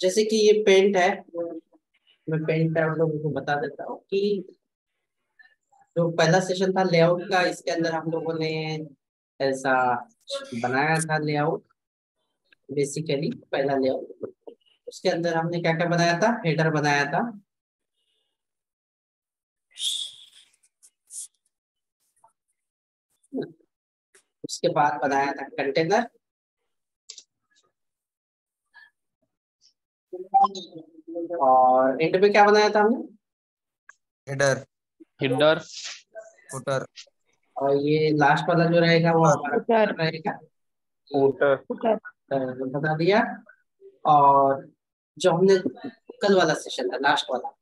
जैसे कि ये पेंट है, मैं पेंट पे आप लोगों को बता देता हूँ कि जो पहला सेशन था लेआउट का, इसके अंदर हम लोगों ने ऐसा बनाया था लेआउट। बेसिकली पहला लेआउट, उसके अंदर हमने क्या क्या बनाया था, हेडर बनाया था। उसके बाद बनाया था कंटेनर, और एंड पे क्या बनाया था हमने, हेडर, हेडर, फुटर, और ये लास्ट वाला जो रहेगा वो हमारा फुटर, footer रहेगा। फुटर, फुटर, बता दिया। और जो हमने कल वाला सेशन था लास्ट वाला,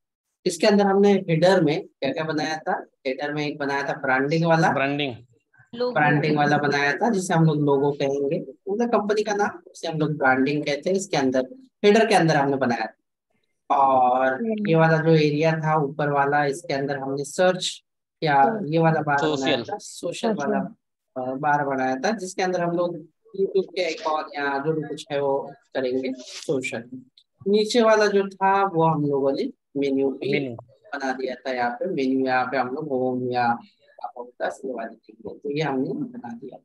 इसके अंदर हमने हेडर में क्या क्या बनाया था। हेडर में एक बनाया था ब्रांडिंग वाला, ब्रांडिंग, ब्रांडिंग वाला बनाया था जिसे हम लोग लोगो कहेंगे, मतलब कंपनी का नाम, उसे हम लोग ब्रांडिंग कहते हैं। इसके अंदर हेडर के अंदर हमने बनाया था। और ये वाला जो एरिया था ऊपर वाला, इसके अंदर हमने सर्च या ये वाला बार बनाया सोशल, था, सोशल वाला बार बनाया था, जिसके अंदर हम लोग यूट्यूब के आइकॉन या जो भी कुछ है वो करेंगे सोशल। नीचे वाला जो था वो हम लोगों ने मेन्यू भी मेनू, बना दिया था। यहाँ पे मेन्यू, यहाँ पे हम लोग होम या अबाउट ये वाली चीजें, तो ये हमने बना दिया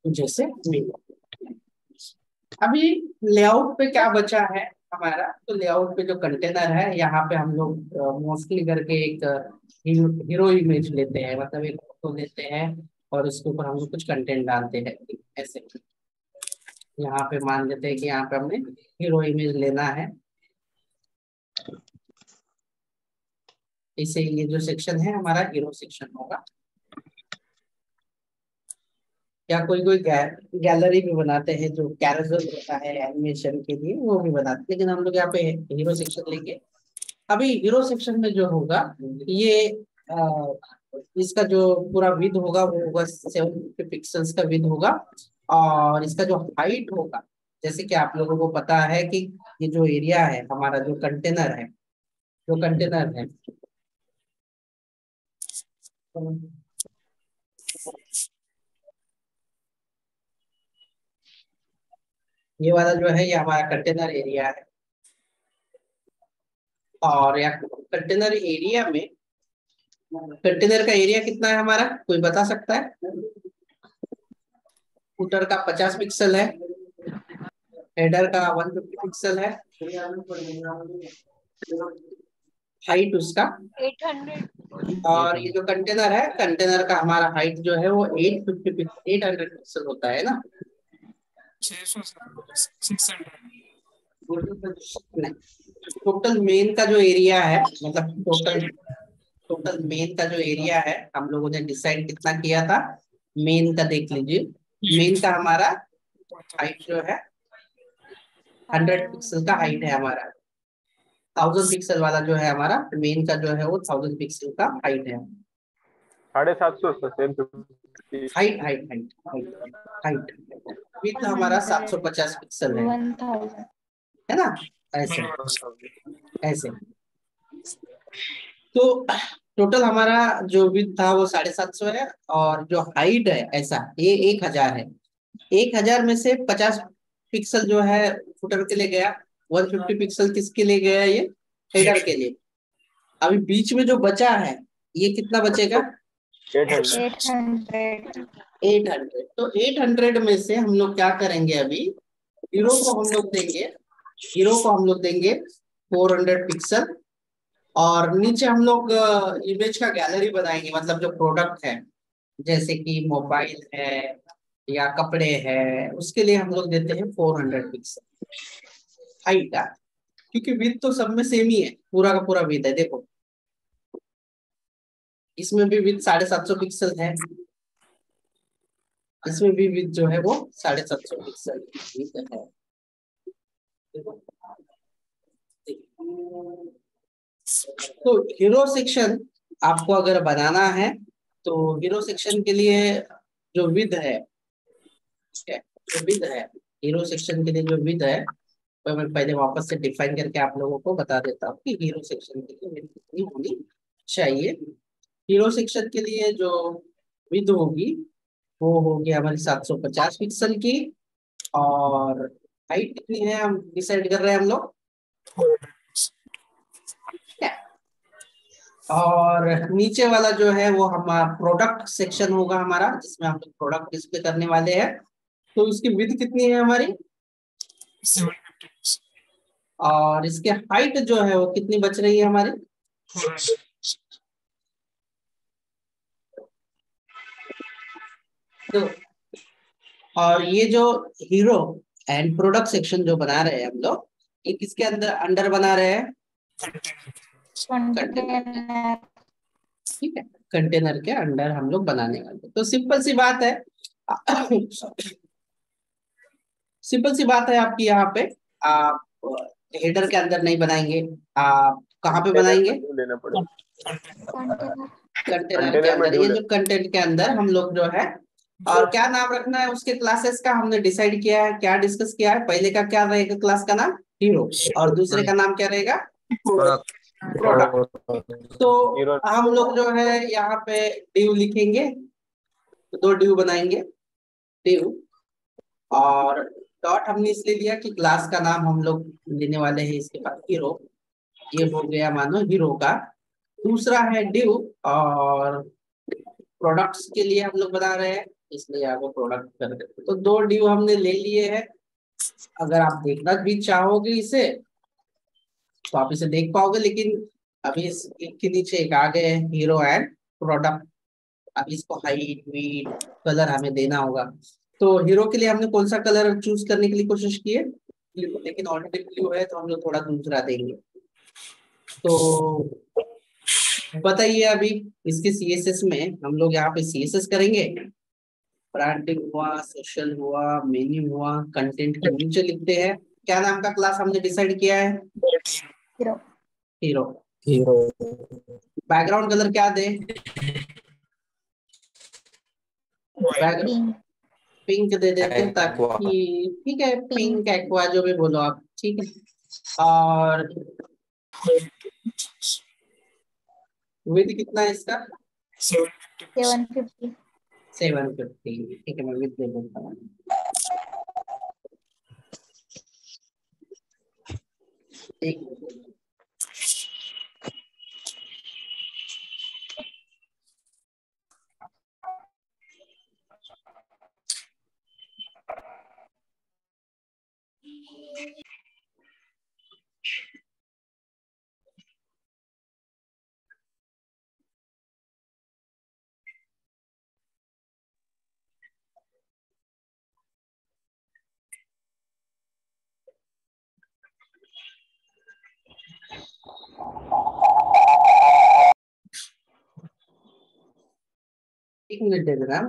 जैसे मेन्यू। अभी लेआउट पे क्या बचा है हमारा, तो लेआउट पे जो कंटेनर है, यहाँ पे हम लोग मोस्टली करके एक हीरो इमेज लेते हैं, मतलब एक फोटो लेते हैं और उसके ऊपर हम लोग कुछ कंटेंट डालते हैं ऐसे। यहाँ पे मान लेते हैं कि यहाँ पे हमने हीरो इमेज लेना है, इसे ये जो सेक्शन है हमारा हीरो सेक्शन होगा। या कोई कोई गैलरी भी बनाते हैं, जो कैरोसेल होता है एनिमेशन के लिए वो भी बनाते हैं, लेकिन हम लोग यहाँ पे हीरो सेक्शन लेंगे। अभी हीरो सेक्शन में जो होगा ये इसका जो पूरा विड्थ होगा वो होगा 750 पिक्सल्स का विड्थ होगा। और इसका जो हाइट होगा, जैसे कि आप लोगों को पता है कि ये जो एरिया है हमारा, जो कंटेनर है, जो कंटेनर है, ये वाला जो है ये हमारा कंटेनर एरिया है। और या कंटेनर एरिया में, कंटेनर का एरिया कितना है हमारा, कोई बता सकता है। फुटर का 50 पिक्सल है, हेडर का 150 पिक्सल है, हाइट उसका। 800, और ये जो कंटेनर है, कंटेनर का हमारा हाइट जो है वो 800 पिक्सल होता है ना। 600, 600। नहीं, टोटल मेन का जो एरिया है, मतलब टोटल टोटल मेन का जो एरिया है हम लोगों ने डिसाइड कितना किया था, मेन का देख लीजिए। मेन का हमारा हाइट जो है 100 पिक्सल का हाइट है हमारा। 1000 पिक्सल वाला जो है हमारा मेन का जो है वो 1000 पिक्सल का हाइट है। 750, height height height height height width हमारा 750 पिक्सल है 1000, है ना। ऐसे ऐसे तो टोटल हमारा जो विड्थ था वो 750 है, और जो हाइट है ऐसा ये 1000 है। 1000 में से 50 पिक्सल जो है फुटर के लिए गया, 150 पिक्सल किसके लिए गया, ये हेडर के लिए। अभी बीच में जो बचा है ये कितना बचेगा, 800, 800, 800। तो 800 में से हम लोग क्या करेंगे, अभी हीरो को हम लोग देंगे, हीरो को हम लोग देंगे 400 पिक्सल। और नीचे हम लोग इमेज का गैलरी बनाएंगे, मतलब जो प्रोडक्ट है जैसे कि मोबाइल है या कपड़े है, उसके लिए हम लोग देते हैं 400 पिक्सल हाइट का। क्योंकि विड्थ तो सब में सेम ही है, पूरा का पूरा विड्थ है, देखो इसमें भी विड्थ 750 पिक्सल है, इसमें भी विड्थ जो है वो 750 पिक्सल विड्थ है। तो हीरो सेक्शन आपको अगर बनाना है, तो हीरो सेक्शन के लिए जो विड्थ है, ठीक है, जो विड्थ है हीरो सेक्शन के लिए जो विड्थ है, तो मैं पहले वापस से डिफाइन करके आप लोगों को बता देता हूँ कि हीरो सेक्शन के लिए विड्थ कितनी होनी चाहिए। हीरो सेक्शन के लिए जो विड्थ होगी वो होगी हमारी 750 पिक्सल की। और हाइट कितनी है हम डिसाइड कर रहे हैं हम लोग, ठीक है। और नीचे वाला जो है वो हमारा प्रोडक्ट सेक्शन होगा हमारा, जिसमें हम लोग प्रोडक्ट डिस्प्ले करने वाले हैं। तो इसकी विड्थ कितनी है हमारी, 750, और इसके हाइट जो है वो कितनी बच रही है हमारी, 400, तो और ये जो हीरो एंड प्रोडक्ट सेक्शन जो बना रहे हैं हम लोग, ये किसके अंदर अंडर बना रहे हैं, कंटेनर के, container, ठीक है, कंटेनर के अंडर हम लोग बनाने वाले हैं। तो सिंपल सी बात है सिंपल सी बात है आपकी, यहाँ पे आप हेडर के अंदर नहीं बनाएंगे, आप कहाँ पे कंटेनर बनाएंगे, में ड्यू लेना पड़ेगा। container, कंटेनर के कंटेनर में अंदर। ड्यू ये लेना। जो कंटेंट के अंदर हम लोग जो है, और क्या नाम रखना है उसके क्लासेस का हमने डिसाइड किया है, क्या डिस्कस किया है। पहले का क्या रहेगा क्लास का नाम, हीरो, और दूसरे का नाम क्या रहेगा, प्रोडक्ट, प्रोडक्ट। तो हीरो हम लोग जो है यहाँ पे ड्यू लिखेंगे, तो 2 ड्यू बनाएंगे, ड्यू, और डॉट हमने इसलिए लिया कि क्लास का नाम हम लोग लेने वाले हैं इसके बाद हीरो। ये हो गया मानो हीरो का। दूसरा है ड्यू, और प्रोडक्ट्स के लिए हम लोग बना रहे हैं, इसलिए आपको प्रोडक्ट कर देते। तो 2 ड्यू हमने ले लिए हैं। अगर आप देखना भी चाहोगे इसे तो आप इसे देख पाओगे, लेकिन अभी इस एक के नीचे एक आ गए हीरो एंड प्रोडक्ट। अब इसको हाइट वीट कलर हमें देना होगा। तो हीरो के लिए हमने कौन सा कलर चूज करने के लिए कोशिश की है, लेकिन ऑलरेडी ब्लू है तो हम लोग थोड़ा दूसरा देंगे। तो बताइए अभी इसके सीएसएस में हम लोग यहाँ पे सीएसएस करेंगे। ब्रांडिंग हुआ, सोशल हुआ, मेन्यू हुआ, कंटेंट के नीचे लिखते हैं क्या नाम का क्लास हमने डिसाइड किया है, hero, hero. Hero, background colour क्या दे, बैकग्राउंड pink, पिंक दे देते हैं ताकि, ठीक है, पिंक एक्वा जो भी बोलो आप, ठीक है। और विद कितना है इसका, 750, 750, 750, ठीक है, मैं विद दे देता हूँ। एक मिनट। एक मिनट दे देना।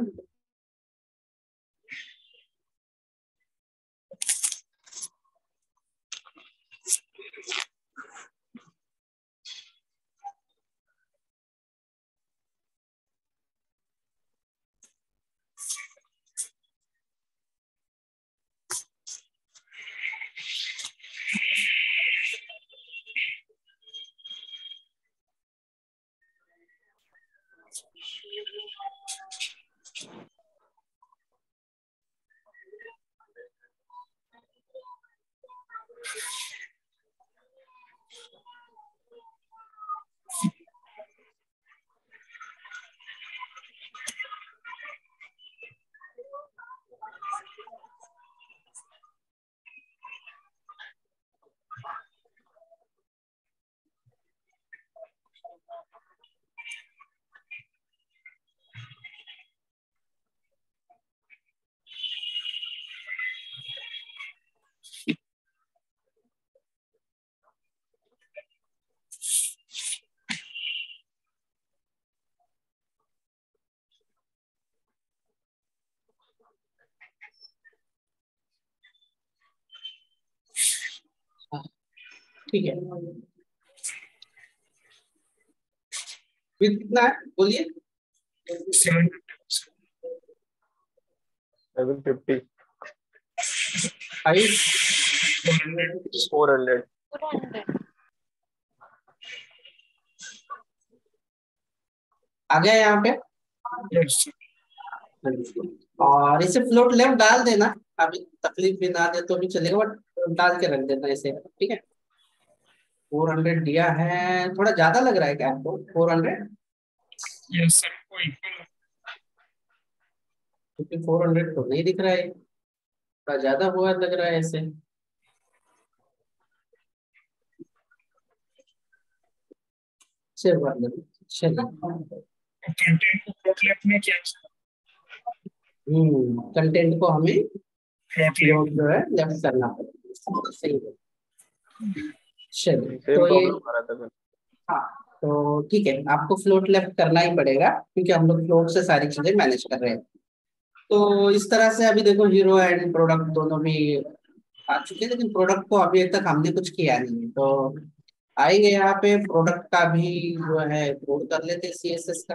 हाँ, ठीक है। विद कितना है बोलिए, 750, 750, हाइट 400, 400, आ गया यहाँ पे। yes, और इसे फ्लोट लेफ्ट डाल देना अभी तकलीफ भी ना दे तो भी चलेगा, बट डाल के रख देना इसे, ठीक है। 400 दिया है, थोड़ा ज्यादा लग रहा है क्या आपको 400? यस सर, को इक्वल क्योंकि 400 तो नहीं दिख रहा है, थोड़ा ज्यादा हुआ लग रहा है ऐसे। चलिए चलिए। कंटेंट को फ्लोट लेफ्ट में क्या कंटेंट को हमें फ्लोट फ्लोट जो है लेफ्ट करना पड़ेगा, सही है। चलिए सेम तो ये, प्रॉब्लम आ रहा था सर। हाँ तो ठीक है, आपको फ्लोट लेफ्ट करना ही पड़ेगा क्योंकि हम लोग फ्लोट से सारी चीजें मैनेज कर रहे हैं। तो इस तरह से अभी देखो हीरो एंड प्रोडक्ट दोनों भी आ चुके हैं, लेकिन प्रोडक्ट को अभी तक हमने कुछ किया नहीं है। तो आएंगे यहाँ पे प्रोडक्ट का भी जो है कोड कर लेते हैं CSS का।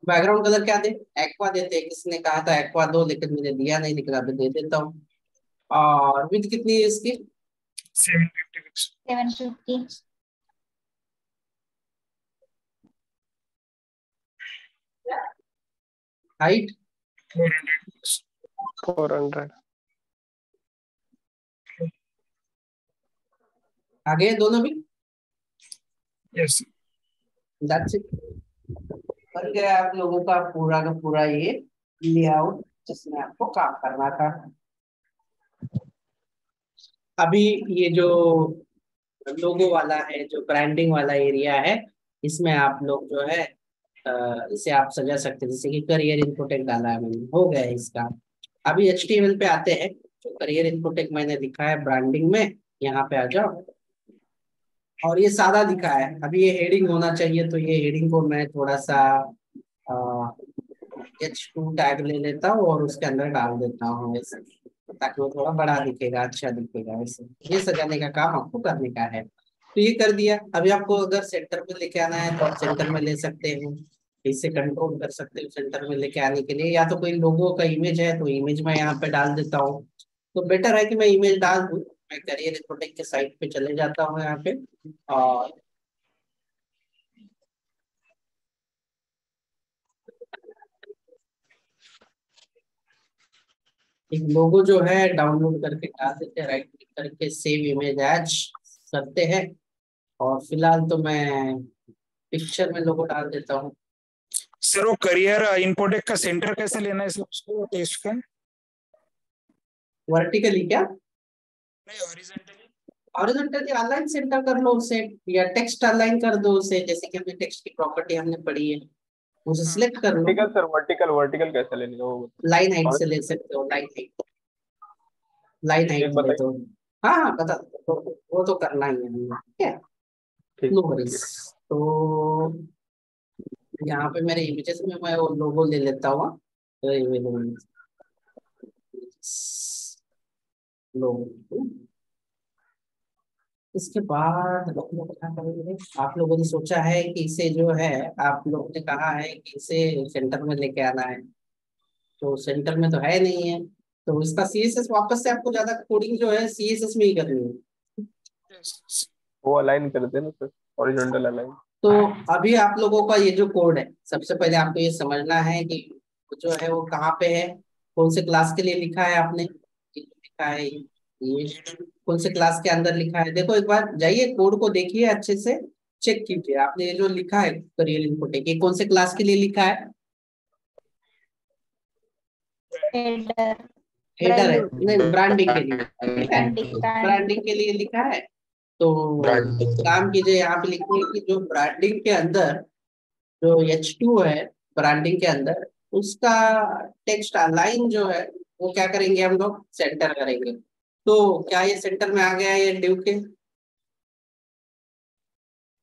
बैकग्राउंड कलर क्या दे? एक्वा देते हैं, किसने कहा था एक्वा दो, लेकिन मैंने दिया नहीं, लेकिन अभी दे देता हूँ। और विड्थ कितनी है इसकी? 750 पिक्सल। 750. हाइट? 400 पिक्सल। 400। आगे है दोनों भी? Yes That's it. बन गया आप लोगों का पूरा का पूरा ये लेआउट जिसमें आपको काम करना था। अभी ये जो लोगो वाला है, जो ब्रांडिंग वाला एरिया है, इसमें आप लोग जो है इसे आप सजा सकते हैं, जैसे कि करियर इन्फोटेक डाला है मैंने, हो गया है इसका। अभी HTML पे आते हैं, जो करियर इन्फोटेक मैंने लिखा है ब्रांडिंग में, यहाँ पे आ जाओ। और ये सादा दिखा है, अभी ये हेडिंग होना चाहिए, तो ये हेडिंग को मैं थोड़ा सा H2 टैग ले लेता हूँ और उसके अंदर डाल देता हूँ ऐसे, ताकि वो थोड़ा बड़ा दिखेगा, अच्छा दिखेगा ऐसे। ये सजाने का काम आपको करने का है, तो ये कर दिया। अभी आपको अगर सेंटर में लेके आना है तो आप सेंटर में ले सकते हो, इसे कंट्रोल कर सकते हो सेंटर में लेके आने के लिए। या तो कोई लोगो का इमेज है तो इमेज मैं यहाँ पे डाल देता हूँ, तो बेटर है कि मैं इमेज डाल दूँ। मैं करियर इन्फोटेक के साइट पे चले जाता हूँ यहाँ पे, और एक लोगो जो है डाउनलोड करके डाल देते हैं, राइट क्लिक करके सेव इमेज एज करते हैं। और फिलहाल तो मैं पिक्चर में लोगो डाल देता हूँ। सर, वो करियर इनपोटेक का सेंटर कैसे लेना है सर, उसको टेस्ट का? वर्टिकली क्या? नहीं, हॉरिजॉन्टली। हॉरिजॉन्टली अलाइन सेंटर कर लो उसे, या टेक्स्ट अलाइन कर दो उसे, जैसे कि हमने टेक्स्ट की प्रॉपर्टी हमने पढ़ी है, उसे सिलेक्ट कर लो। वर्टिकल सर, वर्टिकल वर्टिकल कैसे लेने का वो लाइन हाइट और से ले सकते हो, लाइन हाइट, लाइन एक हाइट ले बताइए। दो। हाँ हाँ बता दो, वो तो करना ही है हमें, ठीक है, ठीक नो ठीक वरीज। है। तो यहाँ पे मेरे इमेजेस में मैं वो लोगो ले लेता हूँ, तो ये लोगो। इसके बाद हम लोग क्या करेंगे, आप लोगों ने सोचा है कि इसे जो है, आप लोगों ने कहा है कि इसे सेंटर में लेके आना है, तो सेंटर में तो है नहीं है, तो इसका CSS वापस से आपको ज्यादा कोडिंग जो है CSS में ही करनी है। वो अलाइन कर देना सर, हॉरिजॉन्टल अलाइन। तो अभी आप लोगों का ये जो कोड है, सबसे पहले आपको ये समझना है कि जो है वो कहाँ पे है, कौन से क्लास के लिए लिखा है आपने, ये जो लिखा है ये कौन से क्लास के अंदर लिखा है। देखो एक बार जाइए कोड को देखिए अच्छे से, चेक कीजिए आपने ये जो लिखा है करियर इन्फोटेक, ये कौन से क्लास के लिए लिखा है। Header. हेडर है, Branding. नहीं ब्रांडिंग के लिए, ठीक है, Branding. Branding. ब्रांडिंग के लिए लिखा है। तो काम कीजिए, यहाँ पे लिखिए कि जो ब्रांडिंग के अंदर जो H2 है, ब्रांडिंग के अंदर उसका टेक्स्ट अलाइन जो है, वो क्या करेंगे हम लोग, सेंटर करेंगे। तो क्या ये सेंटर में आ गया है, ये डिव के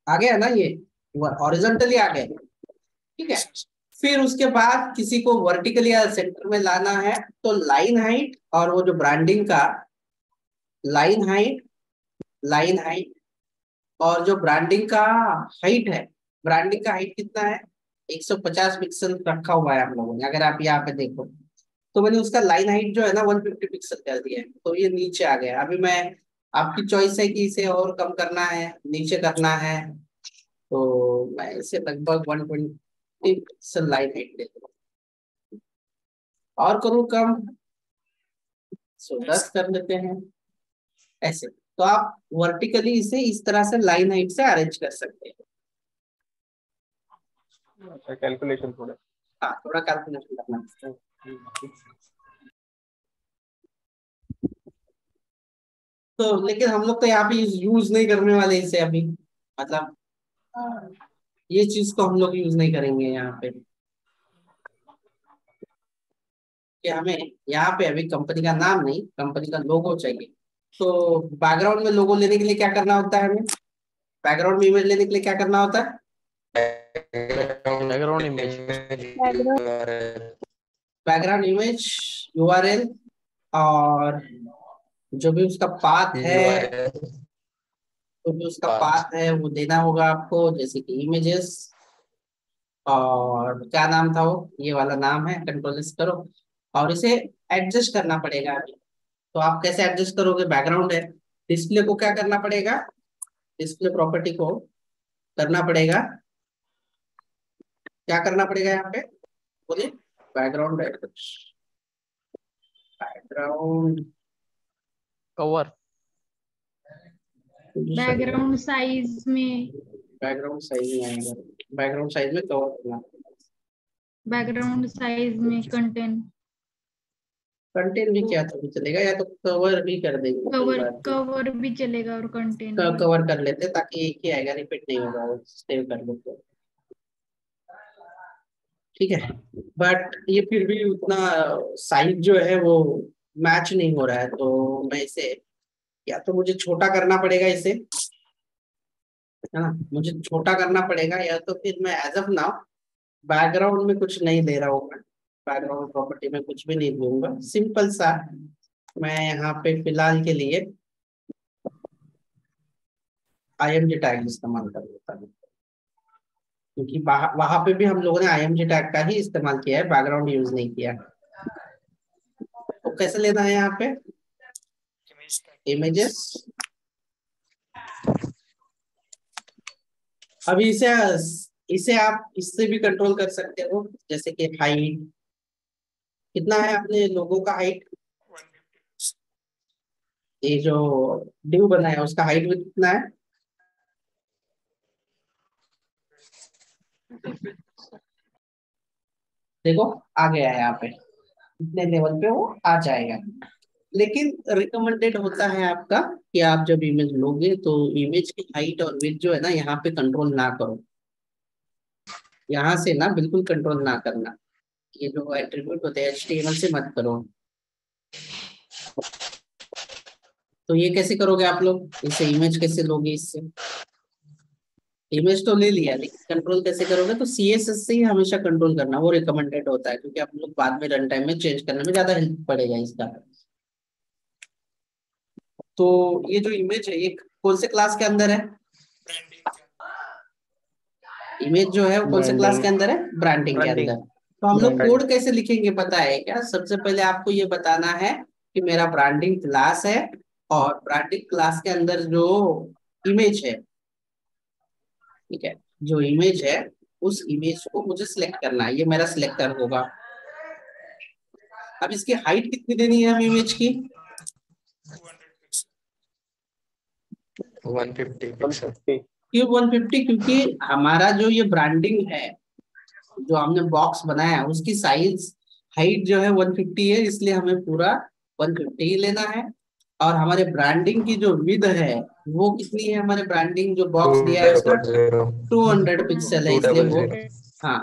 आ गया ना, ये हॉरिजॉन्टली आ गया, ठीक है। फिर उसके बाद किसी को वर्टिकली सेंटर में लाना है, तो लाइन हाइट और वो जो ब्रांडिंग का लाइन हाइट, लाइन हाइट और जो ब्रांडिंग का हाइट है, ब्रांडिंग का हाइट कितना है, 150 पिक्सल रखा हुआ है हम लोगों ने, अगर आप यहाँ पे देखो। तो मैंने उसका लाइन हाइट जो है ना 150 पिक्सल कर दिया है, तो ये नीचे आ गया। अभी मैं, आपकी चॉइस है कि इसे और कम करना है, नीचे करना है, तो मैं इसे लगभग 120 पिक्सल लाइन हाइट दे दूँ। और करूँ कम, सो 10 कर लेते हैं ऐसे। तो आप वर्टिकली इसे इस तरह से लाइन हाइट से अरेंज कर सकते हैं। अच्छा, कैलकुलेशन थोड़ा। हाँ, थोड़ा कैलकुलेशन करना। तो लेकिन हम लोग तो यहाँ पे यूज नहीं करने वाले इसे अभी, मतलब ये चीज को हम लोग यूज नहीं करेंगे यहाँ पे, कि हमें यहाँ पे अभी कंपनी का नाम नहीं, कंपनी का लोगो चाहिए। तो बैकग्राउंड में लोगो लेने के लिए क्या करना होता है हमें? बैकग्राउंड में इमेज लेने के लिए क्या करना होता है? Background image, background image, URL, और जो भी उसका पाथ है, जो भी उसका पाथ है वो देना होगा आपको, जैसे कि इमेजेस, और क्या नाम था वो, ये वाला नाम है, कंट्रोल एस करो, और इसे एडजस्ट करना पड़ेगा अभी। तो आप कैसे एडजस्ट करोगे? बैकग्राउंड है, डिस्प्ले को क्या करना पड़ेगा? डिस्प्ले प्रॉपर्टी को करना पड़ेगा, क्या करना पड़ेगा यहाँ पे बोलिए? बैकग्राउंड है, बैकग्राउंड कवर, बैकग्राउंड साइज में, बैकग्राउंड साइज में आएगा, बैकग्राउंड साइज में कवर करना, बैकग्राउंड साइज में कंटेंट, कंटेंट भी क्या तो भी चलेगा, या तो कवर भी कर देंगे, कवर कवर भी चलेगा और कंटेंट भी। कवर कर लेते ताकि एक ही आएगा, रिपीट नहीं होगा, वो सेव कर लेते। ठीक है, बट ये फिर भी उतना साइज जो है वो मैच नहीं हो रहा है, तो मैं इसे, या तो मुझे छोटा करना पड़ेगा इसे, है ना, मुझे छोटा करना पड़ेगा, या तो फिर मैं एज ऑफ नाउ बैकग्राउंड में कुछ नहीं दे रहा हूँ, मैं बैकग्राउंड प्रॉपर्टी में कुछ भी नहीं दूंगा, सिंपल सा मैं यहाँ पे फिलहाल के लिए IMG टैग इस्तेमाल कर लेता हूँ, क्योंकि वहां पे भी हम लोगों ने IMG टैग का ही इस्तेमाल किया है, बैकग्राउंड यूज नहीं किया। तो कैसे लेना है यहाँ पे? इमेजेस, अभी इसे इसे आप इससे भी कंट्रोल कर सकते हो, जैसे कि हाइट कितना है अपने लोगों का, हाइट, ये जो डिव बना है उसका हाइट भी कितना है? देखो आ गया है यहाँ पे, इतने लेवल पे वो आ जाएगा। लेकिन रिकमेंडेड होता है आपका कि आप जब इमेज लोगे तो इमेज की हाइट और विड्थ जो है ना, यहाँ पे कंट्रोल ना करो, यहाँ से ना बिल्कुल कंट्रोल ना करना, ये जो एट्रीब्यूट होते हैं HTML से मत करो। तो ये कैसे करोगे आप लोग? इसे इमेज कैसे लोगे? इससे इमेज तो ले लिया, लेकिन कंट्रोल कैसे करोगे? तो CSS से ही हमेशा कंट्रोल करना, वो रिकमेंडेड होता है, क्योंकि आप लोग बाद में रन टाइम में चेंज करने में ज्यादा हेल्प पड़ेगा इसका। तो ये जो इमेज है ये कौन से क्लास के अंदर है? इमेज जो है वो कौन से क्लास के अंदर है? ब्रांडिंग के अंदर। तो हम लोग कोड कैसे लिखेंगे पता है क्या? सबसे पहले आपको ये बताना है कि मेरा ब्रांडिंग क्लास है, और ब्रांडिंग क्लास के अंदर जो इमेज है, ठीक है, जो इमेज है उस इमेज को मुझे सिलेक्ट करना है, ये मेरा सिलेक्टर होगा। अब इसकी हाइट कितनी देनी है हम इमेज की? 150। क्यों 150? क्योंकि हमारा जो ये ब्रांडिंग है, जो हमने बॉक्स बनाया है, उसकी साइज हाइट जो है 150 है, इसलिए हमें पूरा 150 ही लेना है। और हमारे ब्रांडिंग की जो विड्थ है वो कितनी है? हमारे ब्रांडिंग जो बॉक्स दिया है उसका 200 पिक्सल है, इसलिए वो, हाँ,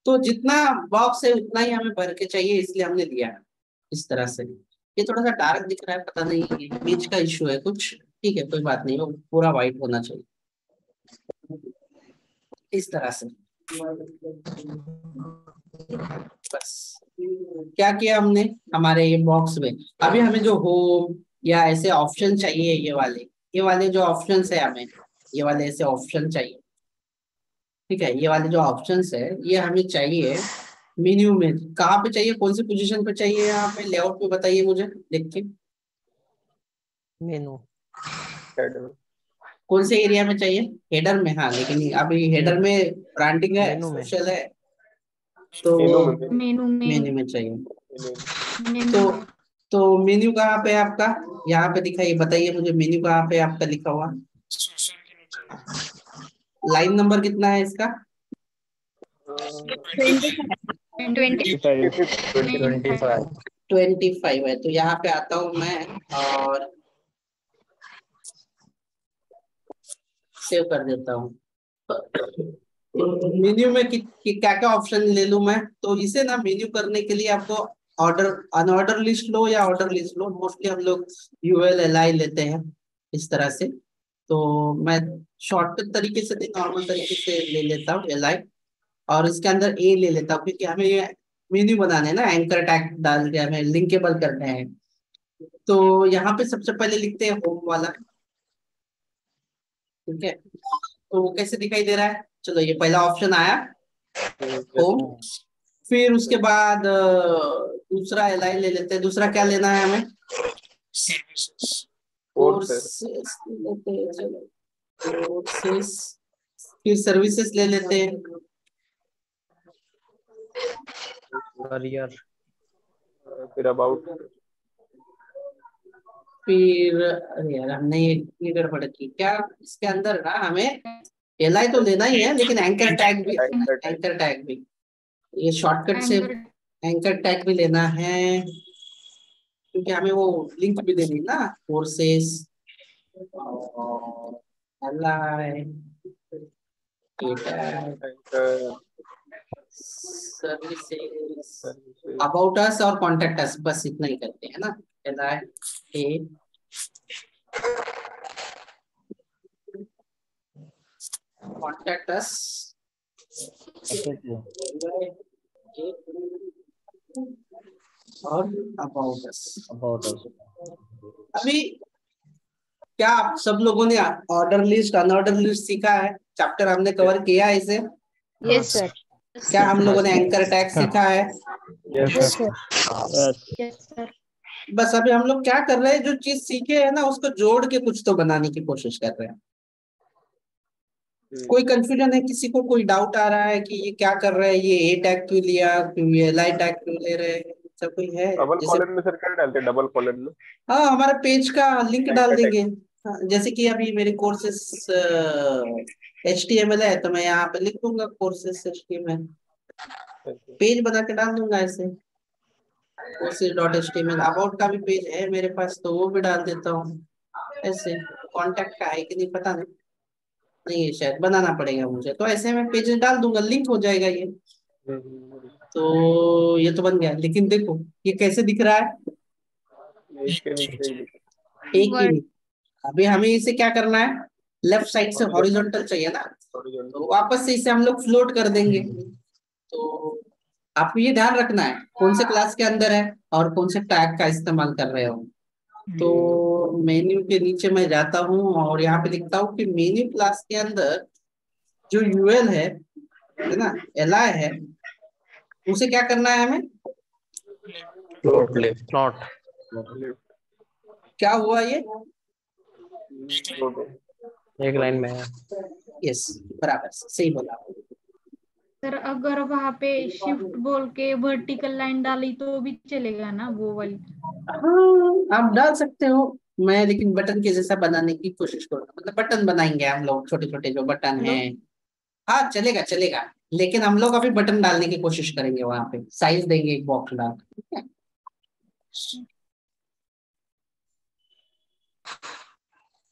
तो जितना बॉक्स है उतना ही हमें भर के चाहिए, इसलिए हमने दिया है इस तरह से। ये थोड़ा सा डार्क दिख रहा है, पता नहीं इमेज का इश्यू है कुछ, ठीक है कोई बात नहीं, वो पूरा व्हाइट होना चाहिए इस तरह से। बस क्या किया हमने हमारे ये बॉक्स में? अभी हमें जो होम या ऐसे ऑप्शन चाहिए, ये वाले जो ऑप्शंस है, हमें ये वाले ऐसे ऑप्शन चाहिए, ठीक है, ये वाले जो ऑप्शंस है ये हमें चाहिए मेन्यू में। कहाँ पे चाहिए, कौन सी पोजीशन पे चाहिए? यहाँ पे लेआउट पे बताइए मुझे देख के, मेनू, कौन से एरिया में चाहिए? हेडर में, हाँ, लेकिन अभी हेडर में ब्रांडिंग है, मेनू में। सोशल है, तो मेनू में, मेन्यू में चाहिए। मेनू तो में। तो मेन्यू कहाँ पे है आपका? यहाँ पे दिखाइए, बताइए मुझे मेन्यू कहाँ पे आपका लिखा हुआ? लाइन नंबर कितना है इसका? 25 है। तो यहाँ पे आता हूँ मैं और सेव कर देता हूँ। मेन्यू में क्या क्या ऑप्शन ले लूँ मैं? तो इसे ना मेन्यू करने के लिए आपको ऑर्डर अनऑर्डर लिस्ट लो या ऑर्डर लिस्ट लो। मोस्टली हम लोग यूएल एलआई लेते हैं इस तरह से। तो मैं शॉर्टकट तरीके से नॉर्मल तरीके से ले लेता हूँ एलआई, और इसके अंदर ए ले लेता हूँ क्योंकि हमें ये मेन्यू बनाने हैं ना, एंकर टैग डाल के हमें लिंकेबल करने हैं। तो यहाँ पे सबसे पहले लिखते हैं होम वाला। ठीक है, तो वो कैसे दिखाई दे रहा है? चलो ये पहला ऑप्शन आया होम। फिर उसके बाद दूसरा एलआई ले लेते हैं। दूसरा क्या लेना है हमें? कोर्सेस लेते हैं। चलो कोर्सेस, फिर सर्विसेज ले लेते हैं। करियर, फिर अबाउट, फिर अरे यार हमने ये गड़बड़ की क्या? इसके अंदर ना हमें एलआई तो लेना ही है, लेकिन एंकर टैग भी, एंकर टैग भी ये शॉर्टकट से एंकर टैग भी लेना है, क्योंकि हमें वो लिंक भी देनी है ना, कोर्सेस और एलआई, सर्विसेज, अबाउट अस और कॉन्टेक्ट अस, बस इतना ही करते हैं ना। एलआई कॉन्टेक्ट अस और अबाउट अस। अभी क्या आप सब लोगों ने ऑर्डर लिस्ट अनऑर्डर लिस्ट सीखा है? चैप्टर हमने कवर किया है इसे। Yes sir. क्या हम लोगों ने एंकर टैग सीखा है? Yes sir. बस अभी हम लोग क्या कर रहे हैं, जो चीज सीखे हैं ना उसको जोड़ के कुछ तो बनाने की कोशिश कर रहे हैं। कोई कंफ्यूजन है किसी को? कोई डाउट आ रहा है कि ये क्या कर रहे हैं, ये ए टैग क्यों लिया, क्यों ये एलआई टैग क्यों ले रहे हैं? सब कोई है? डबल जैसे कॉलन में सर क्या डालते हैं? डबल कॉलन में हाँ, हमारे पेज का लिंक डाल Anchor tag। देंगे। हाँ, जैसे कि अभी मेरे कोर्सेस HTML है, तो मैं यहाँ पे लिख दूंगा कोर्सेस HTML, पेज बना के डाल दूंगा ऐसे, courses.html। अबाउट का भी पेज है मेरे पास, तो वो भी डाल देता हूँ ऐसे। कॉन्टेक्ट का है कि नहीं पता नहीं, नहीं है शायद, बनाना पड़ेगा मुझे। तो ऐसे में पेज डाल दूंगा, लिंक हो जाएगा ये। तो ये तो बन गया, लेकिन देखो ये कैसे दिख रहा है? इसके नीचे ही एक ही नहीं। अभी हमें इसे क्या करना है? लेफ्ट साइड से हॉरिजॉन्टल चाहिए ना, तो वापस से इसे हम लोग फ्लोट कर देंगे। तो आपको ये ध्यान रखना है कौन से क्लास के अंदर है और कौन से टैग का इस्तेमाल कर रहे हो। तो मेन्यू के नीचे मैं जाता हूँ और यहाँ पे लिखता हूँ कि मेन्यू क्लास के अंदर जो यूएल है ना, एलआई है, उसे क्या करना है हमें? प्लॉट क्या हुआ ये? एक लाइन में है। यस, बराबर सही बोला। सर अगर वहां पे शिफ्ट बोल के वर्टिकल लाइन डाली तो भी चलेगा ना, वो वाली? हाँ आप डाल सकते हो, मैं लेकिन बटन के जैसा बनाने की कोशिश करूंगा। मतलब बटन बनाएंगे हम लोग, छोटे छोटे जो बटन है। हाँ चलेगा चलेगा, लेकिन हम लोग अभी बटन डालने की कोशिश करेंगे, वहां पे साइज देंगे एक बॉक्स डाल। ठीक है,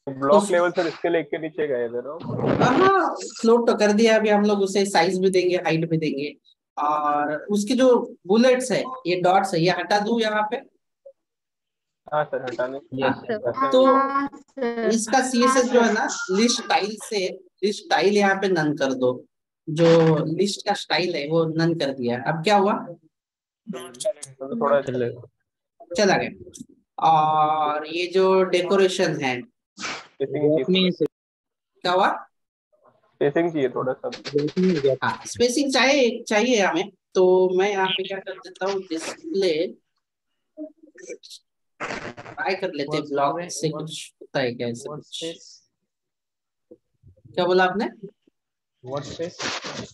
ब्लॉक लेवल सर इसके लेके नीचे गए थे ना। हाँ फ्लोट तो कर दिया, अभी हम लोग उसे साइज भी देंगे, हाइट भी देंगे। और उसकी जो बुलेट्स है, ये डॉट्स है, ये हटा दूं यहाँ पे? हाँ सर हटाने। तो हाँ सर। इसका CSS जो है ना, लिस्ट स्टाइल से लिस्ट स्टाइल यहाँ पे नन कर दो। जो लिस्ट का स्टाइल है वो नन कर दिया। अब क्या हुआ? तो थोड़ा चला गया। और ये जो डेकोरेशन है, क्या हुआ? स्पेसिंग चाहिए थोड़ा सा। हाँ स्पेसिंग चाहिए चाहिए हमें। तो मैं यहाँ पे क्या कर देता हूँ, डिस्प्ले ट्राई कर लेते हैं, ब्लॉक से कुछ होता है क्या ऐसे कुछ? क्या बोला आपने?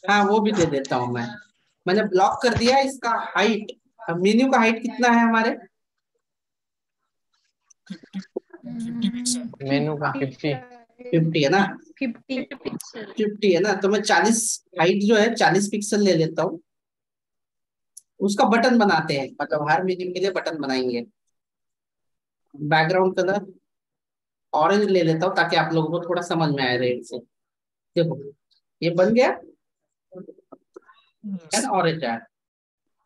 हाँ वो भी दे देता हूँ मैं। मैंने ब्लॉक कर दिया इसका हाइट। अब मेन्यू का हाइट कितना है हमारे? मेनू का 50 50 है ना, 50 50 है ना, तो मैं 40 हाइट जो है 40 पिक्सल ले लेता हूँ। उसका बटन बनाते हैं, मतलब हर मीटिंग के लिए बटन बनाएंगे। बैकग्राउंड कलर ऑरेंज ले लेता हूँ ताकि आप लोगों को थोड़ा समझ में आए रेड से। देखो ये बन गया है ना, ऑरेंज है।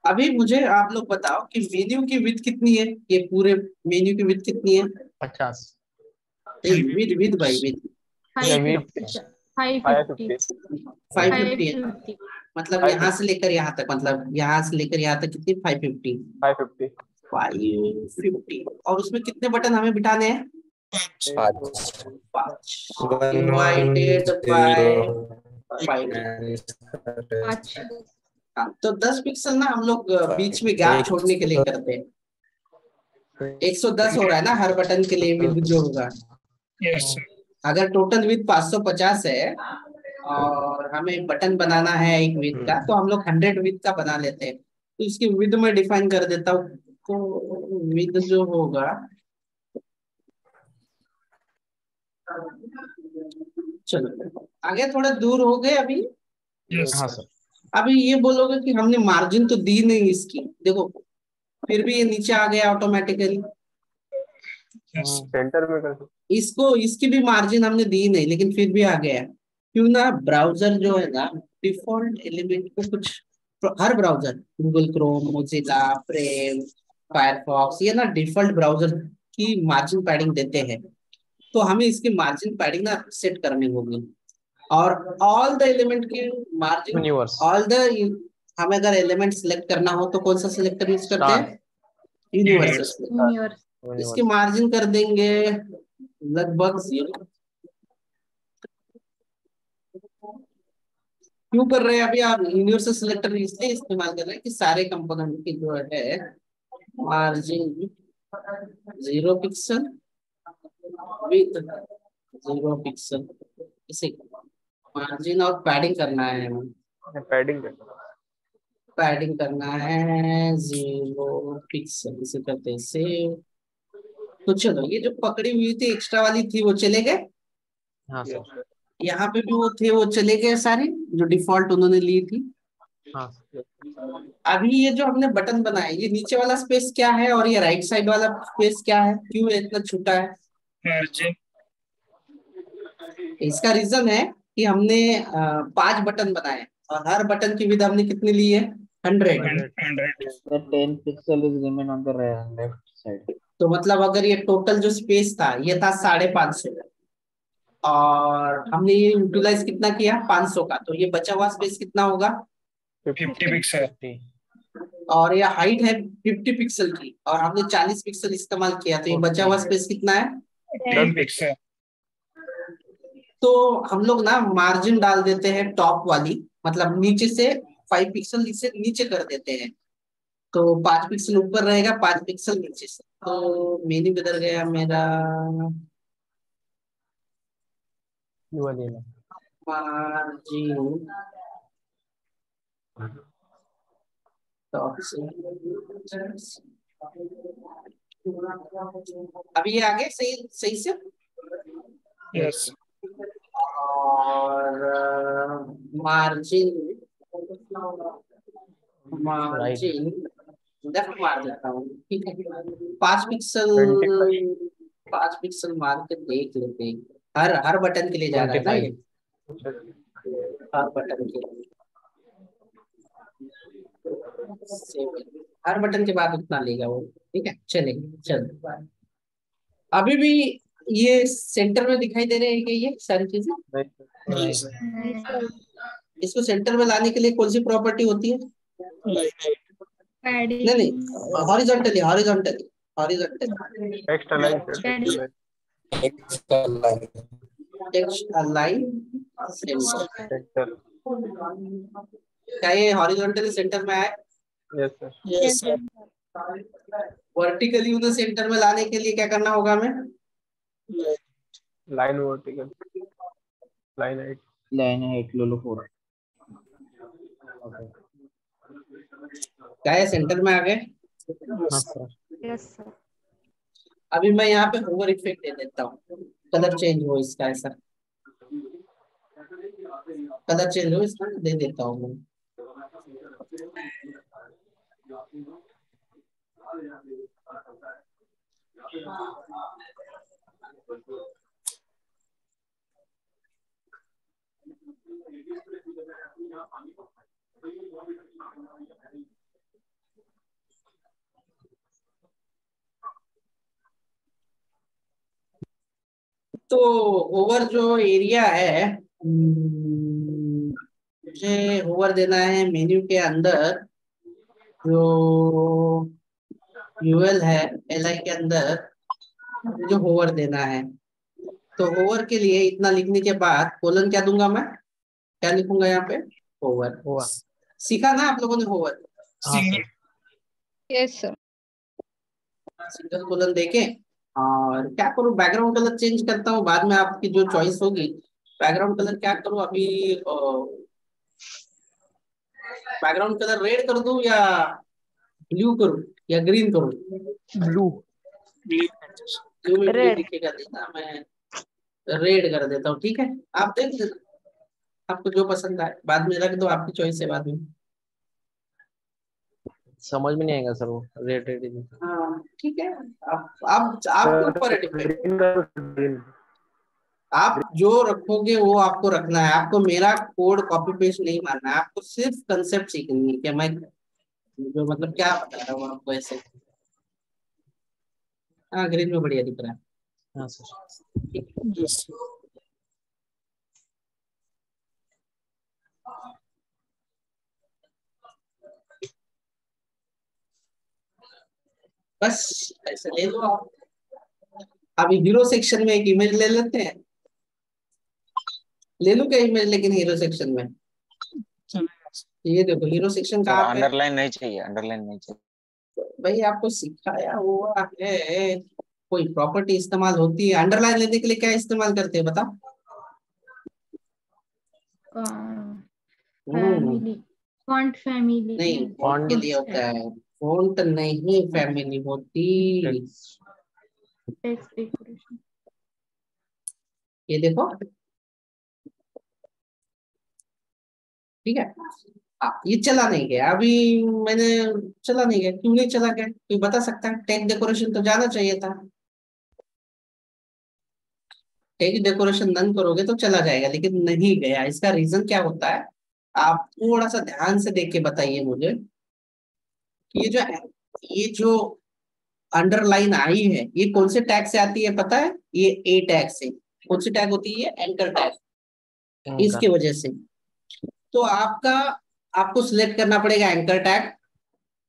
अभी मुझे आप लोग बताओ कि मेन्यू की विड्थ कितनी है, ये पूरे मेन्यू की विड्थ कितनी है? 50 विद विद भाई विद अच्छा वेट 550 550 है, 550 मतलब यहाँ से लेकर यहाँ तक, मतलब यहाँ से लेकर यहाँ तक कितनी? 550 550 550। और उसमें कितने बटन हमें बिठाने हैं? 5 डिवाइडेड बाय 5। अच्छा हाँ, तो 10 पिक्सल ना हम लोग बीच में गैप छोड़ने के लिए करते हैं। 110 हो रहा है ना हर बटन के लिए विड्थ जो होगा। यस अगर टोटल विड्थ 550 है और हमें बटन बनाना है एक विड्थ का, तो हम लोग 100 विड्थ का बना लेते हैं। तो इसकी विड्थ में डिफाइन कर देता हूँ, तो विड्थ जो होगा, चलो आगे थोड़ा दूर हो गए अभी। हाँ सर अभी ये बोलोगे कि हमने मार्जिन तो दी नहीं इसकी, देखो फिर भी ये नीचे आ गया ऑटोमेटिकली। सेंटर में कर इसको इसकी भी मार्जिन हमने दी नहीं, लेकिन फिर भी आ गया। क्यों ना, ब्राउजर जो है ना डिफॉल्ट एलिमेंट को कुछ, हर browser Google Chrome, Mozilla, Brave, Firefox, ये ना डिफॉल्ट ब्राउजर की मार्जिन पैडिंग देते हैं। तो हमें इसकी मार्जिन पैडिंग ना सेट करनी होगी। और ऑल द एलिमेंट की मार्जिन, यूनिवर्स ऑल द, हमें अगर एलिमेंट सिलेक्ट करना हो तो कौन सा सिलेक्टर यूज करते हैं? यूनिवर्सल। यूनिवर्स इसकी मार्जिन कर देंगे लगभग 0। क्यों कर रहे हैं अभी आप यूनिवर्सल सिलेक्टर? इसलिए इस्तेमाल कर रहे हैं कि सारे कंपोनेंट की जो है मार्जिन 0 पिक्सल विद 0 पिक्सल, इसे मार्जिन और पैडिंग करना है हमें। पैडिंग पैडिंग करना है 0 पिक्सल, इसे करते हैं सेव। तो चलो ये जो पकड़ी हुई थी एक्स्ट्रा वाली थी वो चले गए, हाँ सर यहाँ पे भी वो थे वो चले गए सारे जो डिफॉल्ट उन्होंने ली थी। हाँ अभी ये जो हमने बटन बनाया, ये नीचे वाला स्पेस क्या है और ये राइट साइड वाला स्पेस क्या है, क्यों ये इतना छोटा है? मार्जिन इसका रीजन है कि हमने 5 बटन बनाए और हर बटन की विड्थ हमने कितनी ली है? 100। 100 The 10 pixel is remain on the left side. तो मतलब अगर ये टोटल जो स्पेस था ये था 550 और हमने ये यूटिलाइज कितना किया? 500 का, तो ये बचा हुआ स्पेस कितना होगा? 50 पिक्सल और ये हाइट है 50 पिक्सल की और हमने 40 पिक्सल इस्तेमाल किया, तो ये बचा हुआ स्पेस कितना है? 10 पिक्सल। तो हम लोग ना मार्जिन डाल देते हैं टॉप वाली, मतलब नीचे से 5 पिक्सल से नीचे कर देते हैं, तो 5 पिक्सल ऊपर रहेगा, 5 पिक्सल नीचे से। तो मेन्यू किधर गया मेरा? ये वाली है मार्जिन टॉप से, अभी ये आगे सही सही से। यस और मार्जिन मार्जिन लेफ्ट मार देता हूँ, ठीक है। 5 पिक्सल 5 पिक्सल मार के देख लेते हैं। हर बटन के लिए जा रहा है ना ये, हर बटन के लिए। हर बटन के बाद उतना लेगा वो, ठीक है। चलेगा, चल अभी भी ये सेंटर में दिखाई दे रहे हैं कि ये सारी चीजें? इसको सेंटर में लाने के लिए कौन सी प्रॉपर्टी होती है? नहीं नहीं, horizontally horizontally horizontally extra line text align centre. Centre क्या ये हॉरिजॉन्टली सेंटर में आए? यस सर वर्टिकली उन्हें सेंटर में लाने के लिए क्या करना होगा हमें? Line vertical line height Line height lolo 4. Okay. क्या ये सेंटर में आ गए? हाँ सर यस सर अभी मैं यहाँ पे ओवर इफेक्ट दे देता हूँ, कलर चेंज हो इसका, ऐसा कलर चेंज हो इसका दे देता हूँ मैं। तो ओवर जो एरिया है, मुझे ओवर देना है मेन्यू के अंदर, जो यूएल है एलआई के अंदर जो होवर देना है। तो होवर के लिए इतना लिखने के बाद कोलन क्या दूंगा मैं, क्या लिखूंगा यहाँ पे, होवर। हुआ। सीखा ना आप लोगों ने होवर, हाँ sir. Yes sir. Single colon देके, और क्या करूँ, बैकग्राउंड कलर चेंज करता हूँ, बाद में आपकी जो चॉइस होगी। बैकग्राउंड कलर क्या करूँ अभी, बैकग्राउंड कलर रेड कर दूं या ब्लू करूं या ग्रीन करूं? ब्लू। ब्लू में Red. दिखेगा देना, मैं रेड कर देता हूँ, ठीक है। आप देख लेना, आपको जो पसंद आए, बाद में रख दो, आपकी चॉइस है बाद में। समझ में नहीं आएगा सर वो रेड रेड। हाँ ठीक है, आप आपके ऊपर है डिपेंड, ग्रीन। आप जो रखोगे वो आपको रखना है। आपको मेरा कोड कॉपी पेस्ट नहीं मारना है, आपको सिर्फ कंसेप्ट सीखनी है कि मैं जो मतलब क्या बता रहा हूँ आपको ऐसे। हाँ ग्रीन में बढ़िया दिख रहा है। हाँ सर। बस ऐसे ले लो आप। अभी हीरो सेक्शन में एक इमेज ले लेते हैं, ले लो क्या इमेज, लेकिन हीरो सेक्शन में ये देखो, हीरो सेक्शन सर कहाँ पे है? अंडरलाइन नहीं चाहिए, अंडरलाइन नहीं चाहिए। भाई आपको सिखाया हुआ है, कोई प्रॉपर्टी इस्तेमाल होती है अंडरलाइन लेने के लिए, क्या इस्तेमाल करते हैं बताओ? फैमिली, फॉन्ट फैमिली नहीं, फॉन्ट के लिए होता है, फॉन्ट नहीं फैमिली होती। Text decoration. ये देखो, ठीक है। ये चला नहीं गया अभी, मैंने चला नहीं गया, क्यों नहीं चला गया, कोई बता सकता है? टेक्स्ट डेकोरेशन तो जाना चाहिए था, टेक्स्ट डेकोरेशन नन करोगे तो चला जाएगा, लेकिन नहीं गया। इसका रीजन क्या होता है, आप थोड़ा सा ध्यान से देख के बताइए मुझे कि ये जो अंडरलाइन आई है, ये कौन से टैग से आती है पता है? ये ए टैग से। कौन सी टैग होती है? एंकर टैग, इसके वजह से। तो आपको सिलेक्ट करना पड़ेगा एंकर टैग।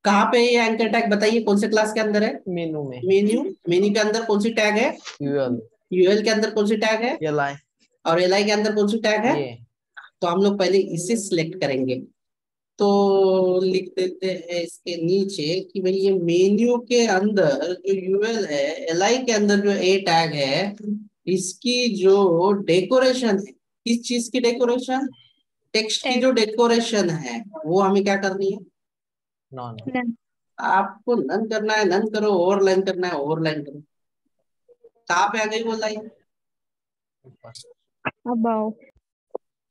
कहाँ पे है ये एंकर टैग बताइए, कौन से क्लास के अंदर है? मेनू में। मेन्यू के अंदर कौन सी टैग है? यूएल। यूएल के अंदर कौन सी टैग है? एलआई। और एलआई के अंदर कौन सी टैग है? तो हम लोग पहले इसे सिलेक्ट करेंगे। तो लिख देते हैं इसके नीचे कि भाई ये मेन्यू के अंदर जो यूएल है, एलआई के अंदर जो ए टैग है, इसकी जो डेकोरेशन है, किस चीज की डेकोरेशन? टेक्स्ट की जो डेकोरेशन है वो हमें क्या करनी है? नॉन। आपको नन करना है, नन करो, ओवरलाइन करना है, ओवरलाइन करो। कहाँ पे आ गई वो लाइन? अबाउ।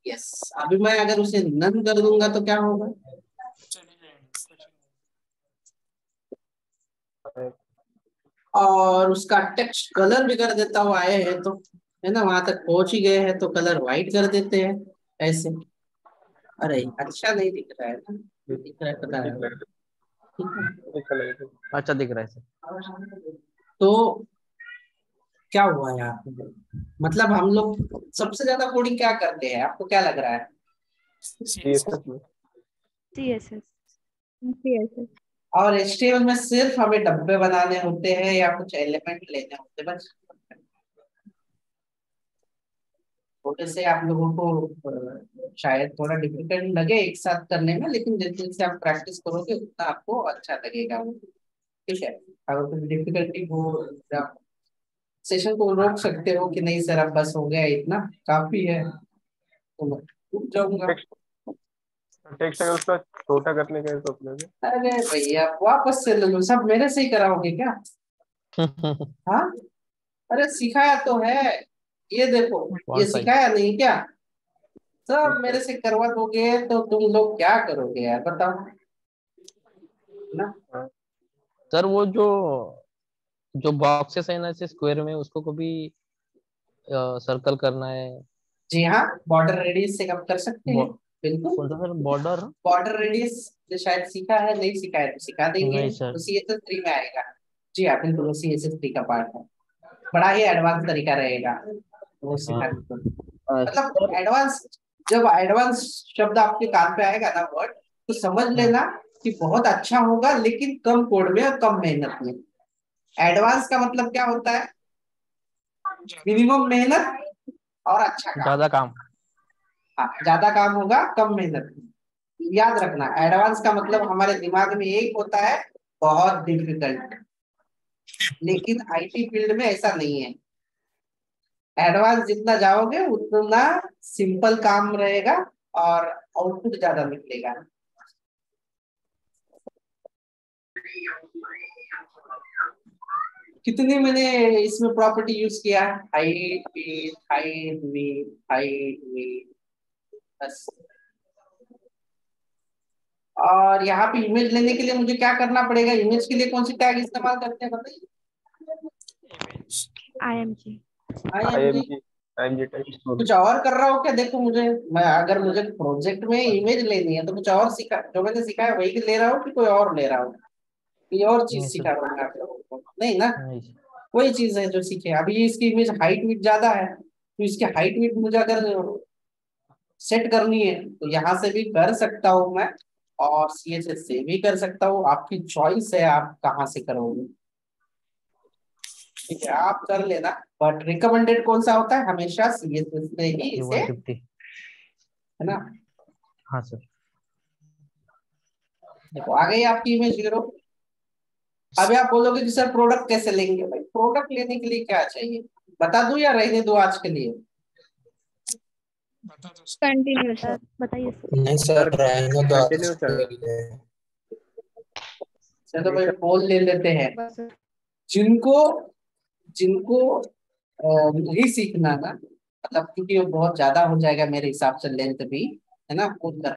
यस। अभी मैं अगर उसे नन कर दूंगा तो क्या होगा? और उसका टेक्स्ट कलर भी कर देता हूँ, आए हैं तो, है ना, वहां तक पहुंच ही गए हैं तो कलर व्हाइट कर देते हैं ऐसे। अरे अच्छा नहीं दिख रहा है ना, दिख रहा है पता है, ठीक है। अच्छा दिख रहा है सर। तो क्या हुआ यार, मतलब हम लोग सबसे ज्यादा कोडिंग क्या करते हैं, आपको क्या लग रहा है? सीएसएस। सीएसएस। और HTML में सिर्फ हमें डब्बे बनाने होते हैं या कुछ एलिमेंट लेने होते हैं बस। छोटे से आप लोगों को शायद थोड़ा डिफिकल्ट लगे एक साथ करने में, लेकिन जैसे जैसे आप प्रैक्टिस करोगे उतना आपको अच्छा लगेगा, ठीक है। अगर कुछ डिफिकल्टी हो, आप सेशन को रोक सकते हो कि नहीं सर अब बस हो गया, इतना काफी है, तो मैं रुक जाऊंगा। टेक्स्ट अगर उसका छोटा करने का है तो अपने से। अरे भैया वापस से ले लो, सब मेरे से ही कराओगे क्या? हाँ, अरे सिखाया तो है, ये देखो, ये कौन सा? सिखाया नहीं क्या? सब मेरे से करवा दोगे तो तुम लोग क्या करोगे यार, बताओ ना। सर वो जो जो बॉक्सेस है ना ऐसे स्क्वायर में, उसको कभी सर्कल करना है। जी हाँ, बॉर्डर रेडियस से कब कर सकते हैं, बिल्कुल। कौन सा सर? बॉर्डर? बॉर्डर रेडियस जो शायद सीखा है, नहीं सीखा है तो सिखा देंगे, नहीं सर। उसी एस 3 में आएगा। जी हाँ बिल्कुल, उसी एस 3 का पार्ट है, बड़ा ही एडवांस तरीका रहेगा वो हाँ सिखाने को। मतलब सर एडवांस, जब एडवांस शब्द आपके कान पे आएगा ना वर्ड, तो समझ हाँ। लेना कि बहुत अच्छा होगा, लेकिन कम कोड में और कम मेहनत में। एडवांस का मतलब क्या होता है? मिनिमम मेहनत और अच्छा काम। ज्यादा काम। हाँ, ज्यादा काम होगा कम मेहनत में। याद रखना, एडवांस का मतलब हमारे दिमाग में एक होता है, बहुत डिफिकल्ट, लेकिन आईटी फील्ड में ऐसा नहीं है। एडवांस जितना जाओगे उतना सिंपल काम रहेगा और आउटपुट ज्यादा निकलेगा। कितनी मैंने इसमें प्रॉपर्टी यूज किया? Height width, height width, height width, बस। और यहाँ पे इमेज लेने के लिए मुझे क्या करना पड़ेगा? इमेज के लिए कौन सी टैग इस्तेमाल करते हैं बताइए? IMG। IMG। IMG, IMG type. कुछ और कर रहा हूँ क्या? देखो मुझे, मैं अगर मुझे प्रोजेक्ट में इमेज लेनी है तो कुछ और सीखा, जो मैंने सीखा है वही ले रहा हूँ कि कोई और ले रहा हूँ? ये और चीज नहीं सिखा सर। रहा हूँ मैं आप लोगों को? नहीं ना, नहीं सर। वही चीज है जो सीखे। अभी इसकी इमेज हाइट विड्थ ज्यादा है, तो इसकी हाइट विड्थ मुझे अगर सेट करनी है तो यहाँ से भी कर सकता हूँ मैं, और CSS से भी कर सकता हूँ। आपकी चॉइस है आप कहाँ से करोगे, ठीक है, आप कर लेना। बट रिकमेंडेड कौन सा होता है? हमेशा CSS में ही ये इसे, 150। है ना। हाँ सर। देखो आ गई आपकी इमेज जीरो। अभी आप बोलोगे कि सर प्रोडक्ट कैसे लेंगे? भाई प्रोडक्ट लेने के लिए क्या चाहिए, बता दूं या रहने दो आज के लिए? कंटिन्यू सर, बताइए सर। नहीं सर, रहने दो आज कंटिन्यू के चल। लिए। चलो नहीं भाई सर। पोल ले लेते हैं। बस सर। जिनको जिनको नहीं सीखना ना, मतलब क्योंकि वो बहुत ज्यादा हो जाएगा मेरे हिसाब से लेंथ भी, है ना, खुद